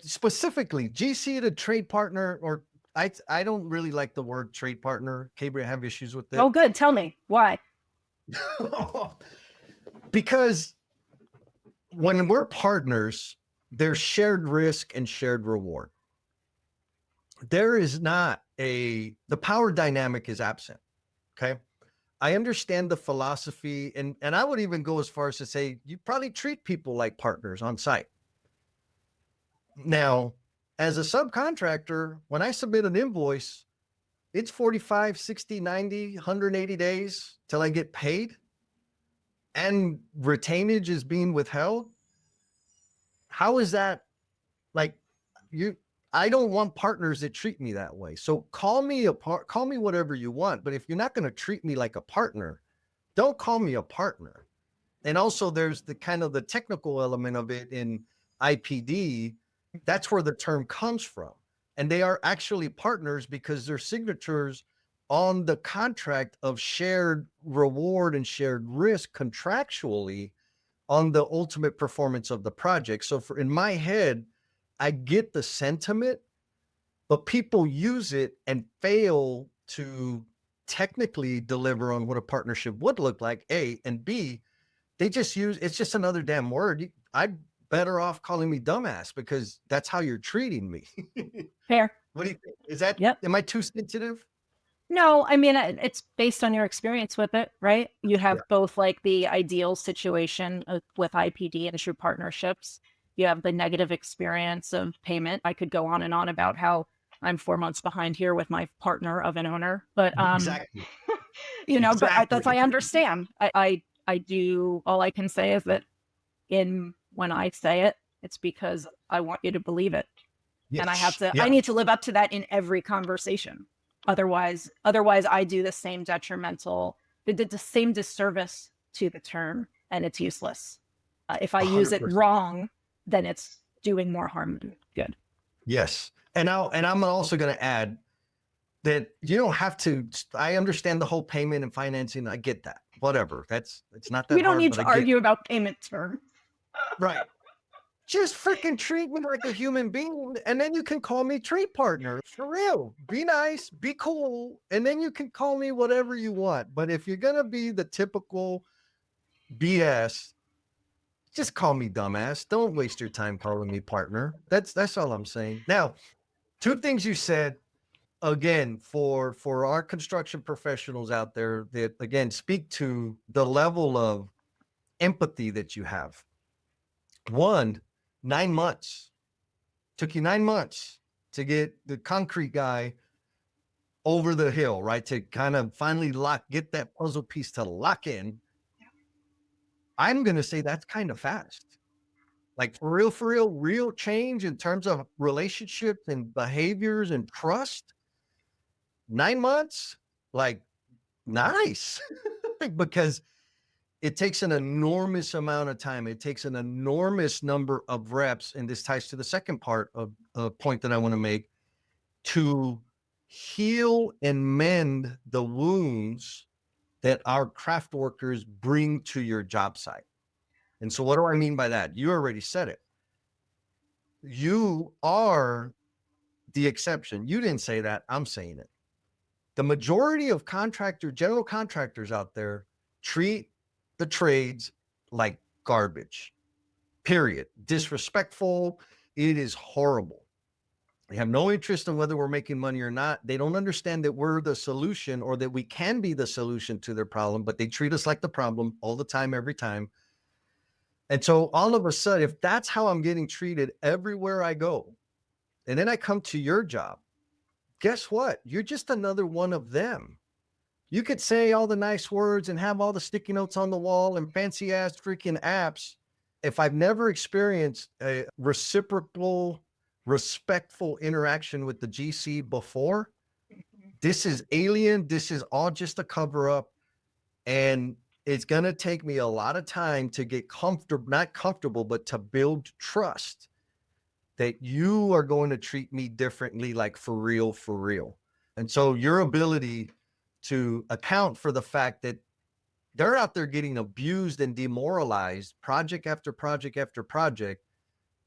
specifically GC to trade partner, or I don't really like the word trade partner. Kabri, I have issues with it. Oh, good. Tell me why. Because when we're partners, there's shared risk and shared reward. There is not the power dynamic is absent. Okay. I understand the philosophy, and I would even go as far as to say you probably treat people like partners on site. Now, as a subcontractor, when I submit an invoice, it's 45, 60, 90, 180 days till I get paid, and retainage is being withheld. How is that? Like, I don't want partners that treat me that way. So call me whatever you want, but if you're not going to treat me like a partner, don't call me a partner. And also there's the kind of the technical element of it in IPD. That's where the term comes from. And they are actually partners because their signatures on the contract of shared reward and shared risk contractually on the ultimate performance of the project. So in my head, I get the sentiment, but people use it and fail to technically deliver on what a partnership would look like, A, and B, they just it's just another damn word. I'd better off calling me dumbass because that's how you're treating me. Fair. What do you think? Is that, am I too sensitive? No, I mean, it's based on your experience with it, right? You have both like the ideal situation with IPD and true partnerships. You have the negative experience of payment. I could go on and on about how I'm 4 months behind here with my partner of an owner, but exactly. But I understand. I do. All I can say is that when I say it, it's because I want you to believe it, and I have to. I need to live up to that in every conversation. Otherwise, I do the same the same disservice to the term, and it's useless. If I use 100%. it wrong, then it's doing more harm than good. Yes. And I'm also going to add that you don't have to, I understand the whole payment and financing. I get that. Whatever. It's not that we don't hard, need to argue about payment terms. Right. Just freaking treat me like a human being, and then you can call me trade partner. For real. Be nice, be cool, and then you can call me whatever you want. But if you're gonna be the typical BS, just call me dumbass. Don't waste your time calling me partner. That's all I'm saying. Now, two things you said again for our construction professionals out there that again speak to the level of empathy that you have. One, 9 months. Took you 9 months to get the concrete guy over the hill, right? To kind of finally get that puzzle piece to lock in. I'm going to say that's kind of fast. Like for real change in terms of relationships and behaviors and trust. 9 months, like nice, because it takes an enormous amount of time. It takes an enormous number of reps. And this ties to the second part of a point that I want to make, to heal and mend the wounds that our craft workers bring to your job site. And so what do I mean by that? You already said it. You are the exception. You didn't say that. I'm saying it. The majority of general contractors out there treat the trades like garbage, period. Disrespectful. It is horrible. They have no interest in whether we're making money or not. They don't understand that we're the solution or that we can be the solution to their problem, but they treat us like the problem all the time, every time. And so all of a sudden, if that's how I'm getting treated everywhere I go, and then I come to your job, guess what? You're just another one of them. You could say all the nice words and have all the sticky notes on the wall and fancy ass freaking apps. If I've never experienced a reciprocal, respectful interaction with the GC before, this is alien. This is all just a cover up. And it's going to take me a lot of time to get comfortable, not comfortable, but to build trust that you are going to treat me differently, like for real, for real. And so your ability to account for the fact that they're out there getting abused and demoralized project after project after project,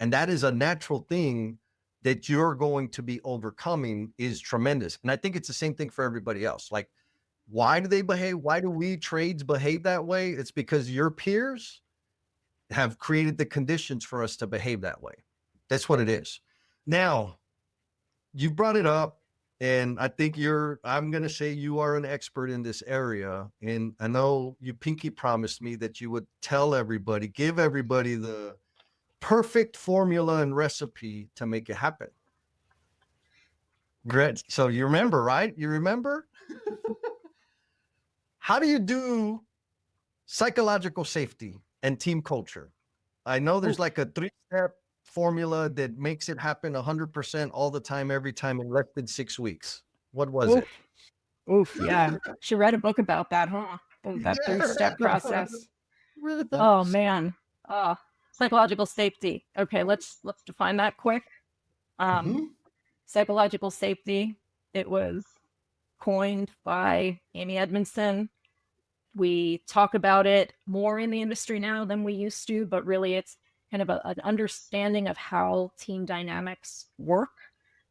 and that is a natural thing that you're going to be overcoming, is tremendous. And I think it's the same thing for everybody else. Like, why do they behave? Why do we trades behave that way? It's because your peers have created the conditions for us to behave that way. That's what it is. Now, you brought it up, and I think I'm going to say you are an expert in this area. And I know you pinky promised me that you would give everybody the perfect formula and recipe to make it happen. Great. So you remember, right? You remember? How do you do psychological safety and team culture? I know there's like a 3-step formula that makes it happen 100% all the time, every time, in less than 6 weeks. What was it? Oof, yeah. Should write a book about that, huh? That 3-step process. Oh man. Psychological safety. Okay, let's define that quick. Psychological safety, it was coined by Amy Edmondson. We talk about it more in the industry now than we used to, but really it's kind of an understanding of how team dynamics work.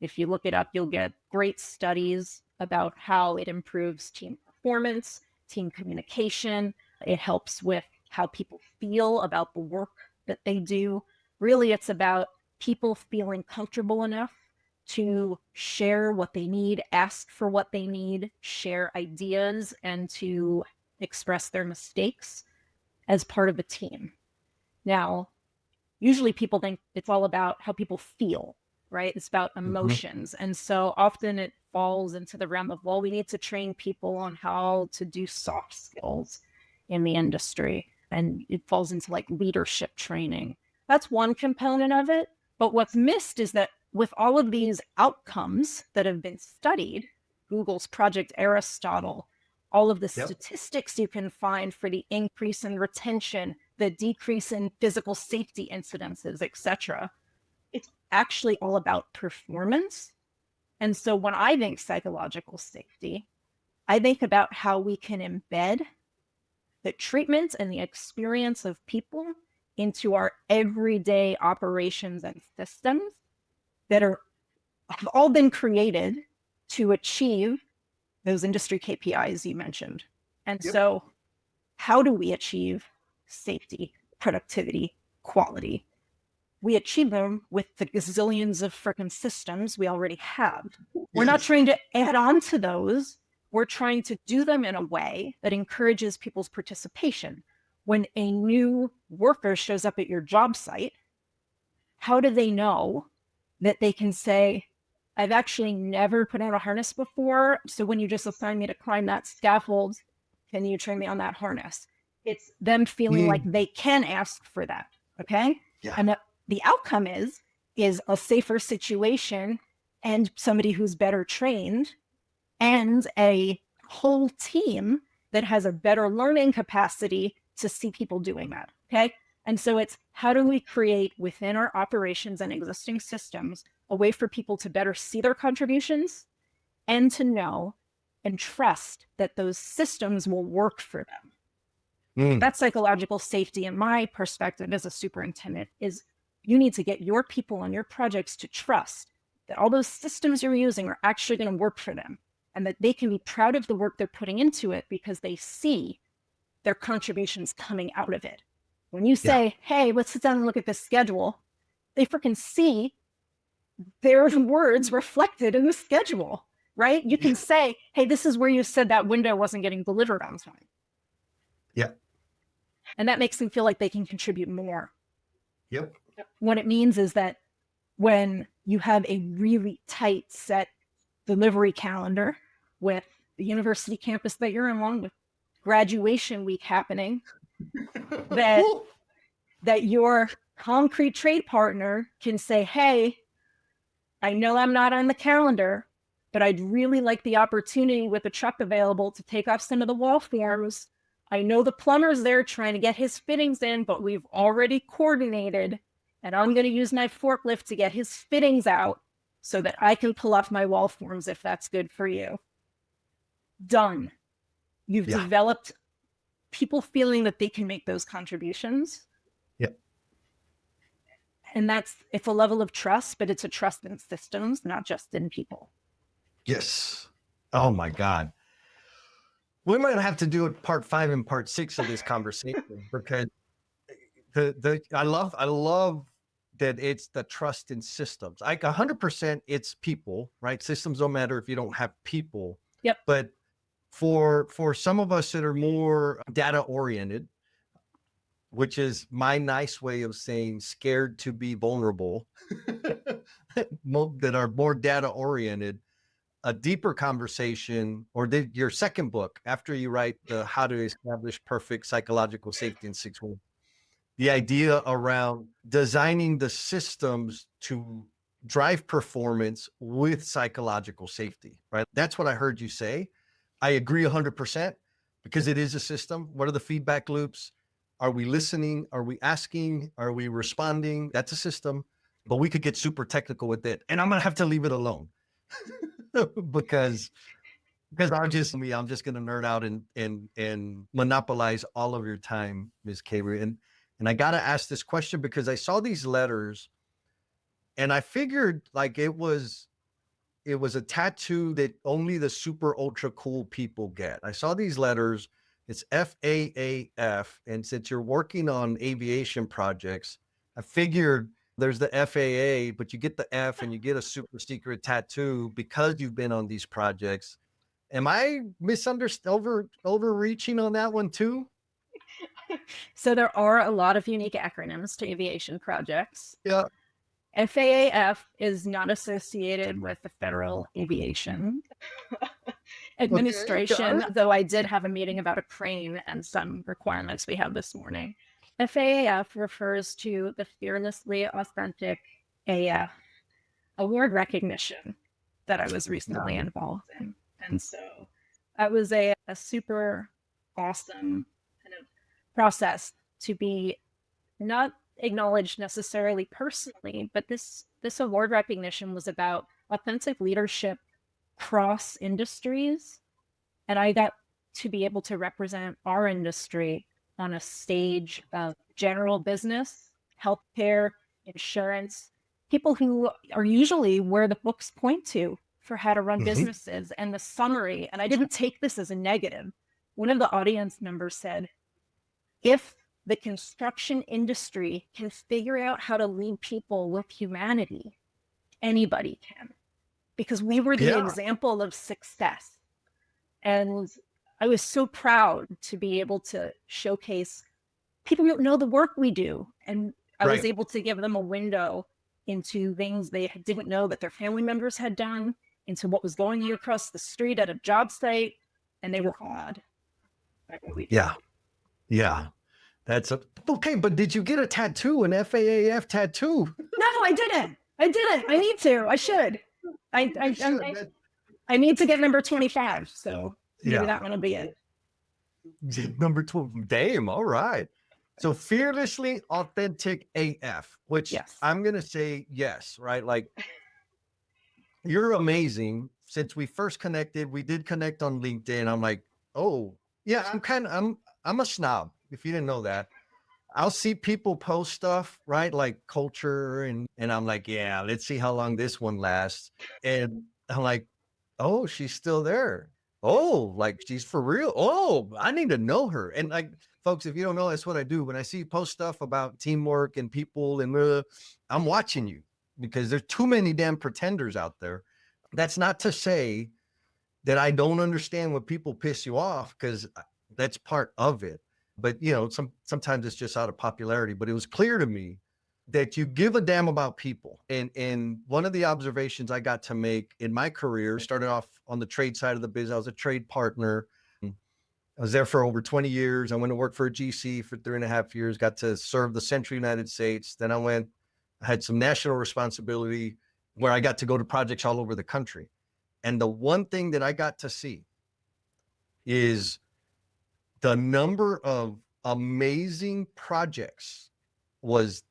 If you look it up, you'll get great studies about how it improves team performance, team communication. It helps with how people feel about the work that they do. Really, it's about people feeling comfortable enough to share what they need, ask for what they need, share ideas, and to express their mistakes as part of a team. Now, usually people think it's all about how people feel, right? It's about emotions. And so often it falls into the realm of, well, we need to train people on how to do soft skills in the industry. And it falls into like leadership training. That's one component of it. But what's missed is that with all of these outcomes that have been studied, Google's Project Aristotle, all of the statistics you can find for the increase in retention, the decrease in physical safety incidences, etc. It's actually all about performance. And so when I think psychological safety, I think about how we can embed the treatment and the experience of people into our everyday operations and systems that have all been created to achieve those industry KPIs you mentioned. And so how do we achieve safety, productivity, quality? We achieve them with the gazillions of freaking systems we already have. We're not trying to add on to those. We're trying to do them in a way that encourages people's participation. When a new worker shows up at your job site, how do they know that they can say, I've actually never put on a harness before, so when you just assign me to climb that scaffold, can you train me on that harness? It's them feeling like they can ask for that, okay? And the outcome is a safer situation and somebody who's better trained and a whole team that has a better learning capacity to see people doing that, okay? And so it's how do we create within our operations and existing systems a way for people to better see their contributions and to know and trust that those systems will work for them. That's psychological safety in my perspective as a superintendent is you need to get your people on your projects to trust that all those systems you're using are actually going to work for them and that they can be proud of the work they're putting into it because they see their contributions coming out of it. When you say, hey, let's sit down and look at this schedule, they freaking see their words reflected in the schedule, right? You can say, hey, this is where you said that window wasn't getting delivered on time. Yeah. And that makes them feel like they can contribute more. Yep. What it means is that when you have a really tight set delivery calendar with the university campus that you're in, along with graduation week happening, that your concrete trade partner can say, hey, I know I'm not on the calendar, but I'd really like the opportunity with a truck available to take off some of the wall forms. I know the plumber's there trying to get his fittings in, but we've already coordinated, and I'm going to use my forklift to get his fittings out so that I can pull off my wall forms if that's good for you. Done. You've developed people feeling that they can make those contributions. Yep. And it's a level of trust, but it's a trust in systems, not just in people. Yes. Oh my God. We might have to do it part 5 and part 6 of this conversation because I love that it's the trust in systems. Like 100% it's people, right? Systems don't matter if you don't have people. Yep. But for some of us that are more data oriented, which is my nice way of saying scared to be vulnerable, that are more data oriented, a deeper conversation, or your second book after you write the How to Establish Perfect Psychological Safety in 6 Weeks, the idea around designing the systems to drive performance with psychological safety, right? That's what I heard you say. I agree 100% because it is a system. What are the feedback loops? Are we listening? Are we asking? Are we responding? That's a system, but we could get super technical with it. And I'm going to have to leave it alone because I'm just going to nerd out and monopolize all of your time, Ms. Kabri. And I got to ask this question because I saw these letters and I figured like it was a tattoo that only the super ultra cool people get. I saw these letters. It's FAAF. And since you're working on aviation projects, I figured there's the FAA, but you get the F and you get a super secret tattoo because you've been on these projects. Am I overreaching on that one too? So there are a lot of unique acronyms to aviation projects. Yeah. FAAF is not associated with the Federal Aviation Administration, though I did have a meeting about a crane and some requirements we have this morning. FAAF refers to the Fearlessly Authentic AF award recognition that I was recently involved in. And so that was a super awesome kind of process to be not acknowledged necessarily personally, but this award recognition was about authentic leadership cross industries. And I got to be able to represent our industry on a stage of general business, healthcare, insurance, people who are usually where the books point to for how to run Mhm. businesses and the summary. And I didn't take this as a negative. One of the audience members said, if the construction industry can figure out how to lead people with humanity, anybody can, because we were the Yeah. example of success. And I was so proud to be able to showcase people don't know the work we do. And I was Right. able to give them a window into things they didn't know that their family members had done, into what was going on across the street at a job site. And they were awed by what we do. Yeah. Yeah. That's okay. But did you get a tattoo, an FAAF tattoo? No, I didn't. I didn't. I need to. I should. I need to get number 25. So maybe Yeah. that one will be it. Number 12. Damn. All right. So fearlessly authentic AF, which Yes. I'm going to say yes, right? Like you're amazing. Since we first connected, we did connect on LinkedIn. I'm like, oh yeah, I'm a snob. If you didn't know that, I'll see people post stuff, right? Like culture and I'm like, yeah, let's see how long this one lasts. And I'm like, oh, she's still there. Oh, like she's for real. Oh, I need to know her. And like, folks, if you don't know, that's what I do. When I see you post stuff about teamwork and people and I'm watching you because there's too many damn pretenders out there. That's not to say that I don't understand when people piss you off because that's part of it. But you know, sometimes it's just out of popularity. But it was clear to me that you give a damn about people. And one of the observations I got to make in my career started off on the trade side of the business. I was a trade partner. I was there for over 20 years. I went to work for a GC for 3.5 years, got to serve the Central United States. Then I had some national responsibility where I got to go to projects all over the country. And the one thing that I got to see is the number of amazing projects was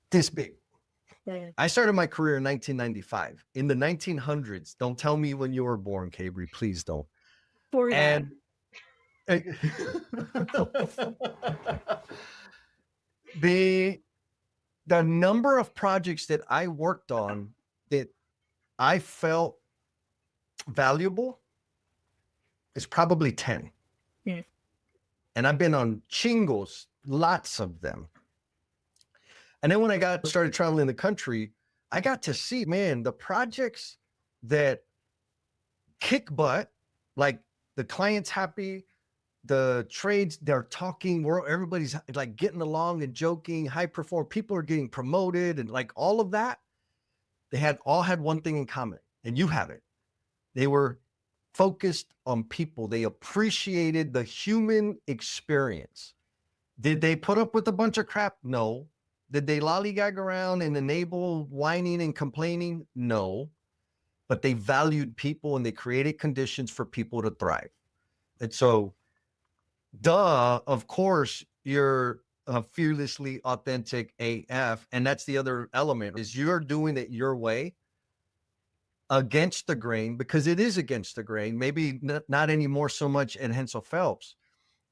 this big. Yeah. I started my career in 1995. In the 1900s, don't tell me when you were born, Kabri, please don't. For that. And the number of projects that I worked on that I felt valuable is probably 10. Yeah. And I've been on chingos, lots of them. And then when I started traveling the country, I got to see, man, the projects that kick butt, like the client's happy, the trades, they're talking, everybody's like getting along and joking, high perform, people are getting promoted and like all of that. They all had one thing in common, and you have it. They were focused on people. They appreciated the human experience. Did they put up with a bunch of crap? No. Did they lollygag around and enable whining and complaining? No. But they valued people and they created conditions for people to thrive. And so, of course, you're fearlessly authentic AF. And that's the other element is you're doing it your way against the grain, because it is against the grain. Maybe not anymore so much at Hensel Phelps.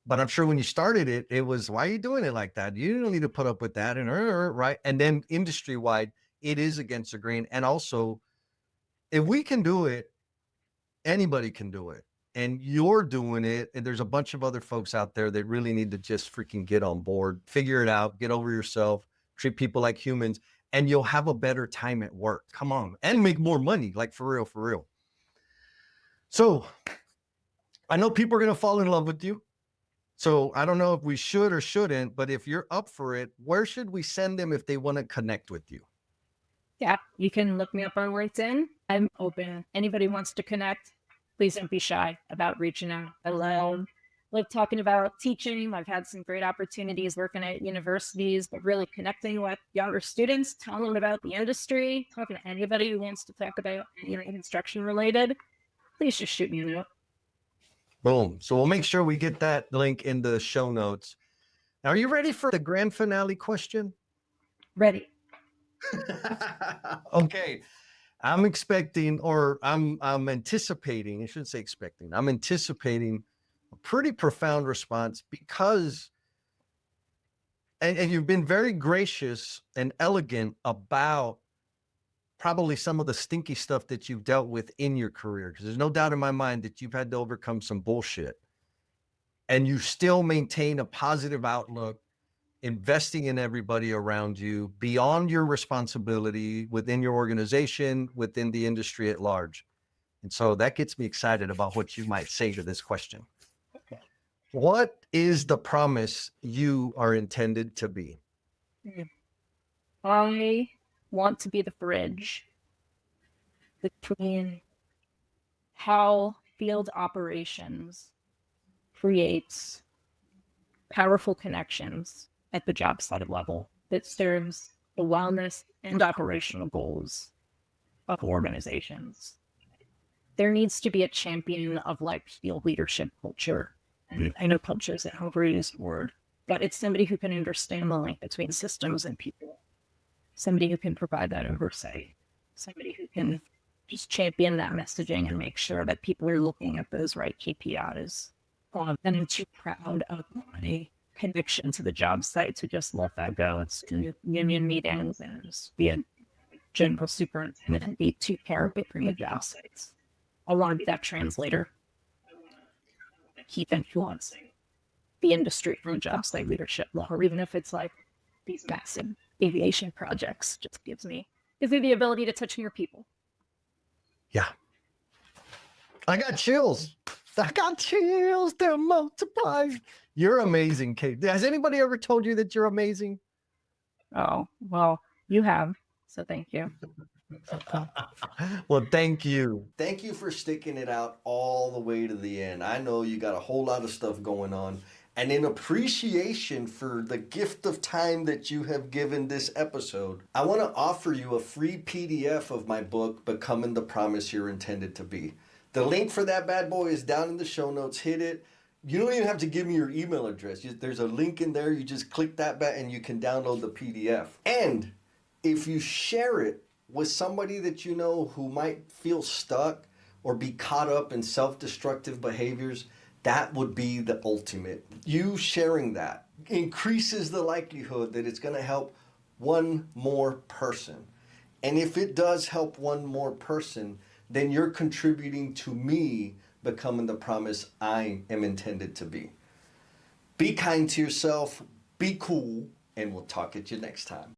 But I'm sure when you started it, it was, why are you doing it like that? You don't need to put up with that. And right. And then industry wide, it is against the grain. And also, if we can do it, anybody can do it. And you're doing it. And there's a bunch of other folks out there that really need to just freaking get on board, figure it out, get over yourself, treat people like humans, and you'll have a better time at work. Come on. And make more money, like for real, for real. So I know people are going to fall in love with you. So I don't know if we should or shouldn't, but if you're up for it, where should we send them if they want to connect with you? Yeah, you can look me up on LinkedIn. I'm open. Anybody wants to connect, please don't be shy about reaching out. I love talking about teaching. I've had some great opportunities working at universities, but really connecting with younger students, telling them about the industry, talking to anybody who wants to talk about anything construction related. Please just shoot me a note. Boom. So we'll make sure we get that link in the show notes. Now, are you ready for the grand finale question? Ready. Okay. I'm expecting, or I'm anticipating, I shouldn't say expecting, I'm anticipating a pretty profound response because and you've been very gracious and elegant about probably some of the stinky stuff that you've dealt with in your career. Because there's no doubt in my mind that you've had to overcome some bullshit. And you still maintain a positive outlook, investing in everybody around you beyond your responsibility within your organization, within the industry at large. And so that gets me excited about what you might say to this question. What is the promise you are intended to be? I want to be the bridge between how field operations creates powerful connections at the job site level that serves the wellness and operational goals of organizations. There needs to be a champion of like field leadership culture. And I know culture is an overused word, but it's somebody who can understand the link between systems and people, somebody who can provide that oversight, somebody who can just champion that messaging and make sure that people are looking at those right KPIs. And I'm too proud of my conviction to the job site to just let that go. It's to union meetings and just be a general superintendent and be too parapet for the job sites. I want to be that translator. Keep influencing the industry from job site leadership level, or even if it's like these massive aviation projects, just gives me the ability to touch your people. Yeah. I got chills. They're multiplied. You're amazing, Kate. Has anybody ever told you that you're amazing? Oh, well, you have. So thank you. Well, thank you. Thank you for sticking it out all the way to the end. I know you got a whole lot of stuff going on. And in appreciation for the gift of time that you have given this episode, I want to offer you a free PDF of my book, Becoming the Promise You're Intended to Be. The link for that bad boy is down in the show notes. Hit it. You don't even have to give me your email address. There's a link in there. You just click that button and you can download the PDF. And if you share it with somebody that you know who might feel stuck or be caught up in self-destructive behaviors, that would be the ultimate. You sharing that increases the likelihood that it's going to help one more person. And if it does help one more person, then you're contributing to me becoming the promise I am intended to be. Be kind to yourself, be cool, and we'll talk at you next time.